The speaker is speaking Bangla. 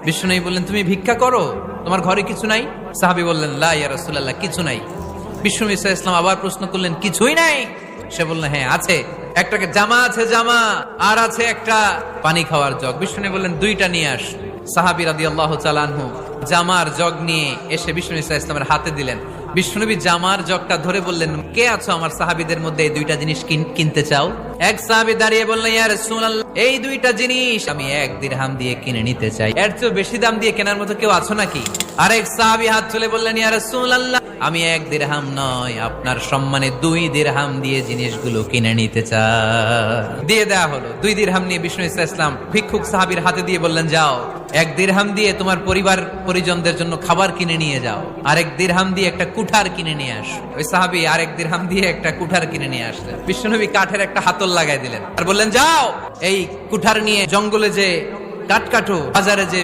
বিশ্বনবী বললেন, তুমি ভিক্ষা করো, তোমার ঘরে কিছু নাই? সাহাবী বললেন, লা ইয়া রাসূলুল্লাহ, কিছু নাই। বিশ্বনবী সাল্লাল্লাহু আলাইহি ওয়াসাল্লাম আবার প্রশ্ন করলেন, কিছুই নাই? সে বলল, হ্যাঁ আছে, একটা জামা আছে, জামা, আর আছে একটা পানি খাওয়ার জগ। বিশ্বনবী বললেন, দুইটা নিয়ে আস। সাহাবী রাদিয়াল্লাহু তাআলা আনহু জামার জগ নিয়ে এসে বিশ্বনবী সাল্লাল্লাহু আলাইহি ওয়াসাল্লামের হাতে দিলেন। বিশ্বনবী জামার জগটা ধরে বললেন, কে আছো আমার সাহাবীদের মধ্যে এই দুইটা জিনিস কিনতে চাও? এক সাহাবী দাঁড়িয়ে বললেন, ইয়া রাসূলুল্লাহ, এই দুইটা জিনিস আমি 1 দিরহাম দিয়ে কিনে নিতে চাই। এর চেয়ে বেশি দাম দিয়ে কেনার মতো কেউ আছো নাকি? আরেক সাহাবী হাত তুলে বললেন, ইয়া রাসূলুল্লাহ, আমি 1 দিরহাম নয়, আপনার সম্মানে 2 দিরহাম দিয়ে জিনিসগুলো কিনে নিতে চাই। দিয়ে দেয়া হলো। 2 দিরহাম নিয়ে বিষ্ণু ইসলাম ভিক্ষুক সাহাবীর হাতে দিয়ে বললেন, যাও 1 দিরহাম দিয়ে তোমার পরিবার পরিজনদের জন্য খাবার কিনে নিয়ে যাও, আর 1 দিরহাম দিয়ে একটা কুঠার কিনে নিয়ে আস। ওই সাহাবী আর 1 দিরহাম দিয়ে একটা কুঠার কিনে নিয়ে আসলেন। বিশ্বনবী কাঠের একটা হাতল লাগাই দিলেন আর বললেন, যাও এই কুঠার নিয়ে জঙ্গলে যে কাঠ কাটো, বাজারে যে